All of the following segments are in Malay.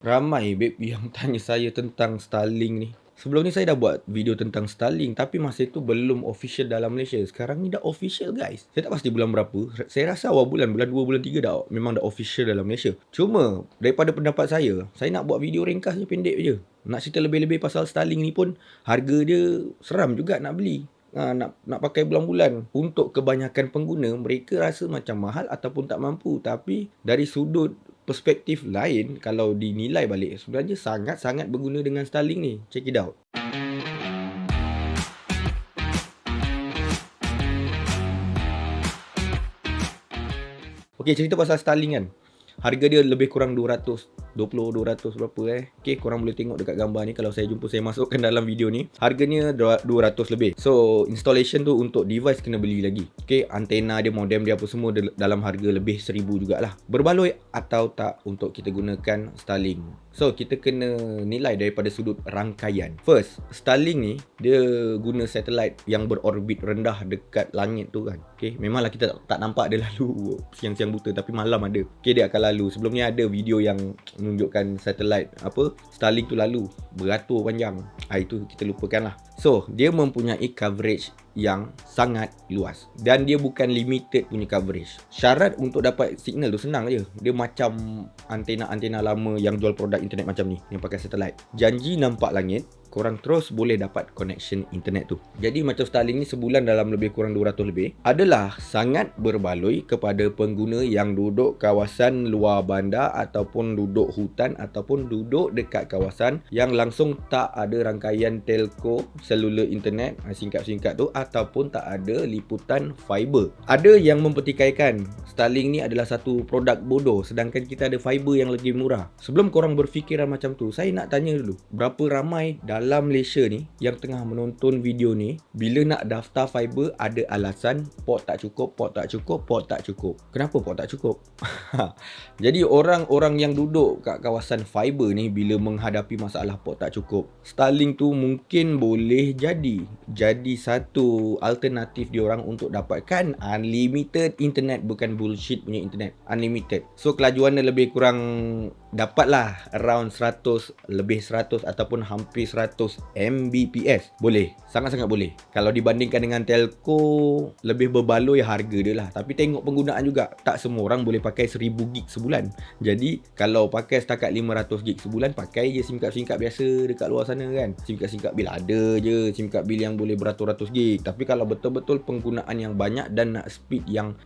Ramai babe yang tanya saya tentang Starlink ni. Sebelum ni saya dah buat video tentang Starlink tapi masa itu belum official dalam Malaysia. Sekarang ni dah official guys. Saya tak pasti bulan berapa. Saya rasa awal bulan 2, bulan 3 dah memang dah official dalam Malaysia. Cuma daripada pendapat saya nak buat video ringkas je, pendek je. Nak cerita lebih-lebih pasal Starlink ni pun harga dia seram juga nak beli. Nak pakai bulan-bulan. Untuk kebanyakan pengguna, mereka rasa macam mahal ataupun tak mampu. Tapi dari sudut perspektif lain, kalau dinilai balik, sebenarnya sangat-sangat berguna dengan Starlink ni. Check it out. Okey, cerita pasal Starlink kan. Harga dia lebih kurang 200 200 berapa Okay, korang boleh tengok dekat gambar ni. Kalau saya jumpa, saya masukkan dalam video ni. Harganya 200 lebih. So installation tu untuk device kena beli lagi. Okay, antena dia, modem dia apa semua dalam harga lebih 1000 jugalah. Berbaloi atau tak untuk kita gunakan Starlink. So kita kena nilai daripada sudut rangkaian. First, Starlink ni dia guna satellite yang berorbit rendah dekat langit tu kan. Okay, memanglah kita tak nampak dia lalu siang-siang buta, tapi malam ada. Okay, dia akan lalu. Sebelum ni ada video yang menunjukkan satellite Starlink tu lalu beratur panjang. Itu kita lupakan lah. So dia mempunyai coverage yang sangat luas dan dia bukan limited punya coverage. Syarat untuk dapat signal tu senang je. Dia macam antena-antena lama yang jual produk internet macam ni, yang pakai satellite. Janji nampak langit, korang terus boleh dapat connection internet tu. Jadi macam Starlink ni sebulan dalam lebih kurang 200 lebih adalah sangat berbaloi kepada pengguna yang duduk kawasan luar bandar ataupun duduk hutan ataupun duduk dekat kawasan yang langsung tak ada rangkaian telco seluler internet singkat-singkat tu, ataupun tak ada liputan fiber. Ada yang mempertikaikan Starlink ni adalah satu produk bodoh sedangkan kita ada fiber yang lagi murah. Sebelum korang berfikiran macam tu, saya nak tanya dulu, berapa ramai dalam Malaysia ni yang tengah menonton video ni, bila nak daftar fiber ada alasan port tak cukup, port tak cukup, port tak cukup. Kenapa port tak cukup? Jadi orang-orang yang duduk kat kawasan fiber ni bila menghadapi masalah port tak cukup, Starlink tu mungkin boleh jadi satu alternatif diorang untuk dapatkan unlimited internet. Bukan bullshit punya internet, unlimited. So kelajuannya lebih kurang dapatlah around 100 ataupun hampir 100 Mbps. Boleh, sangat-sangat boleh. Kalau dibandingkan dengan telco, lebih berbaloi harga dia lah. Tapi tengok penggunaan juga. Tak semua orang boleh pakai 1000 gig sebulan. Jadi kalau pakai setakat 500 gig sebulan, pakai je SIM card biasa dekat luar sana kan. SIM card bil ada je, SIM card bil yang boleh beratus-ratus gig. Tapi kalau betul-betul penggunaan yang banyak dan nak speed yang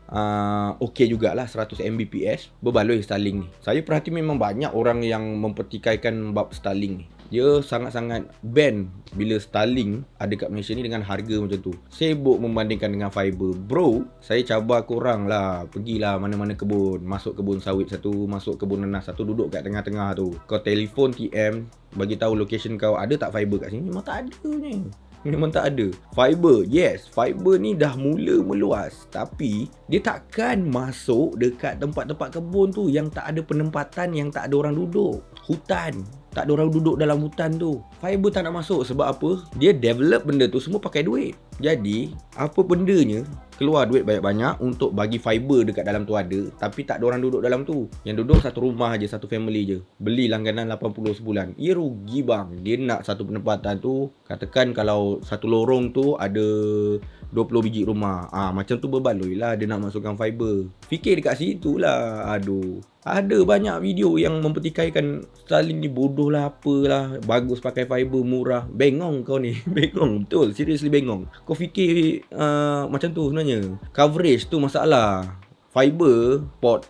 okey jugalah, 100 Mbps, berbaloi Starlink ni. Saya perhati memang banyak orang yang mempertikaikan bab Starlink ni. Dia sangat-sangat ban bila Starlink ada kat Malaysia ni dengan harga macam tu. Sibuk membandingkan dengan fiber. Bro, saya cabar korang lah, pergilah mana-mana kebun. Masuk kebun sawit satu, masuk kebun nanas satu, duduk kat tengah-tengah tu. Kau telefon TM, bagi tahu location kau, ada tak fiber kat sini? Memang tak ada ni. Memang tak ada. Fiber, yes, fiber ni dah mula meluas, tapi dia takkan masuk dekat tempat-tempat kebun tu yang tak ada penempatan, yang tak ada orang duduk. Hutan, tak ada orang duduk dalam hutan tu. Fiber tak nak masuk. Sebab apa? Dia develop benda tu semua pakai duit. Jadi apa bendanya, keluar duit banyak-banyak untuk bagi fiber dekat dalam tu ada, tapi tak ada orang duduk dalam tu. Yang duduk satu rumah je, satu family je. Beli langganan 80 sebulan. Ia rugi bang. Dia nak satu penempatan tu, katakan kalau satu lorong tu ada 20 biji rumah. Macam tu berbaloi lah dia nak masukkan fiber. Fikir dekat situ lah. Aduh. Ada banyak video yang mempertikaikan Starlink ni bodoh lah, apalah, bagus pakai fiber murah. Bengong kau ni. Bengong betul. Seriously bengong. Kau fikir macam tu sebenarnya. Coverage tu masalah. Fiber, port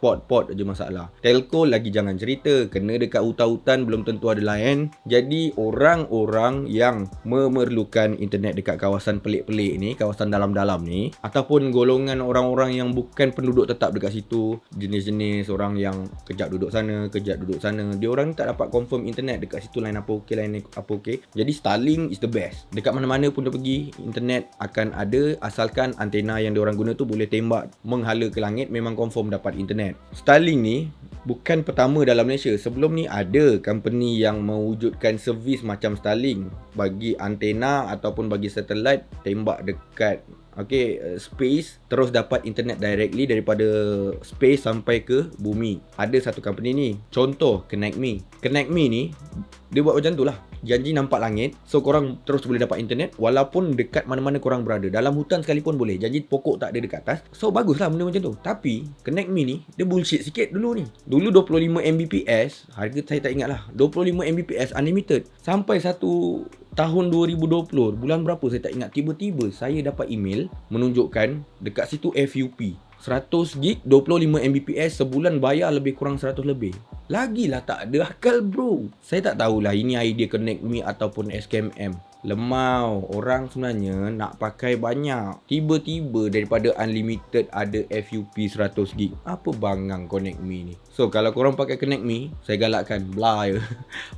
je masalah. Telco lagi jangan cerita. Kena dekat hutan-hutan belum tentu ada line. Jadi orang-orang yang memerlukan internet dekat kawasan pelik-pelik ni, kawasan dalam-dalam ni, ataupun golongan orang-orang yang bukan penduduk tetap dekat situ, jenis-jenis orang yang kejap duduk sana, kejap duduk sana, dia orang tak dapat confirm internet dekat situ, line apa okey, line apa okey. Jadi Starlink is the best. Dekat mana-mana pun dia pergi, internet akan ada asalkan antena yang dia orang guna tu boleh tembak menghala ke langit, memang confirm dapat internet. Starlink ni bukan pertama dalam Malaysia. Sebelum ni ada company yang mewujudkan servis macam Starlink, bagi antena ataupun bagi satellite tembak dekat space terus dapat internet directly daripada space sampai ke bumi. Ada satu company ni, contoh Connect Me. Connect Me ni dia buat macam tu lah. Janji nampak langit, so korang terus boleh dapat internet walaupun dekat mana-mana korang berada. Dalam hutan sekalipun boleh. Janji pokok tak ada dekat atas. So bagus lah benda macam tu. Tapi Connect Me ni dia bullshit sikit dulu ni. Dulu 25 Mbps, harga saya tak ingat lah, 25 Mbps unlimited. Sampai satu tahun 2020, bulan berapa saya tak ingat, tiba-tiba saya dapat email menunjukkan dekat situ FUP 100 gig 25 Mbps sebulan, bayar lebih kurang 100 lebih. Lagilah tak ada akal bro. Saya tak tahulah ini idea Connect Me ataupun SKMM. Lemau. Orang sebenarnya nak pakai banyak. Tiba-tiba daripada unlimited ada FUP 100 gig. Apa bangang Connect Me ni? So kalau korang pakai Connect Me, saya galakkan belah je.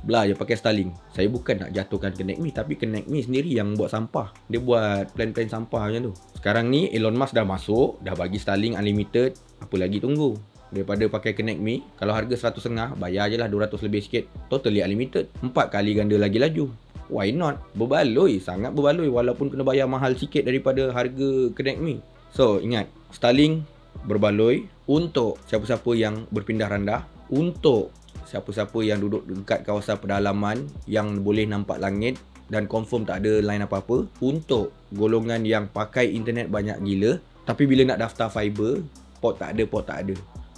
Belah je pakai Starlink. Saya bukan nak jatuhkan Connect Me, tapi Connect Me sendiri yang buat sampah. Dia buat plan-plan sampah macam tu. Sekarang ni Elon Musk dah masuk, dah bagi Starlink unlimited. Apa lagi tunggu? Daripada pakai Connect Me, kalau harga 100.5, bayar je lah 200 lebih sikit. Totally unlimited. 4 kali ganda lagi laju. Why not? Berbaloi, sangat berbaloi walaupun kena bayar mahal sikit daripada harga Connect Me. So ingat, Starlink berbaloi untuk siapa-siapa yang berpindah randah, untuk siapa-siapa yang duduk dekat kawasan pedalaman yang boleh nampak langit dan confirm tak ada line apa-apa, untuk golongan yang pakai internet banyak gila tapi bila nak daftar fiber, port tak ada.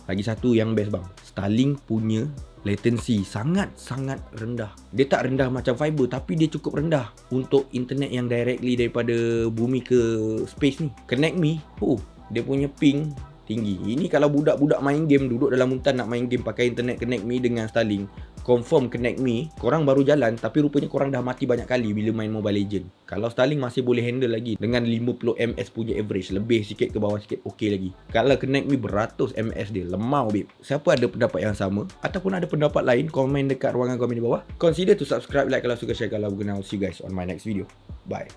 Lagi satu yang best bang, Starlink punya latency sangat-sangat rendah. Dia tak rendah macam fiber, tapi dia cukup rendah untuk internet yang directly daripada bumi ke space ni. Connect Me, dia punya ping tinggi. Ini kalau budak-budak main game, duduk dalam hutan nak main game pakai internet Connect Me dengan Starlink, confirm Connect Me, korang baru jalan tapi rupanya korang dah mati banyak kali bila main Mobile Legend. Kalau Starlink masih boleh handle lagi dengan 50 ms punya average, lebih sikit ke bawah sikit okey lagi. Kalau Connect Me beratus ms dia, lemau babe. Siapa ada pendapat yang sama ataupun ada pendapat lain, komen dekat ruangan komen di bawah. Consider to subscribe, like kalau suka, share kalau berguna. I'll see you guys on my next video. Bye.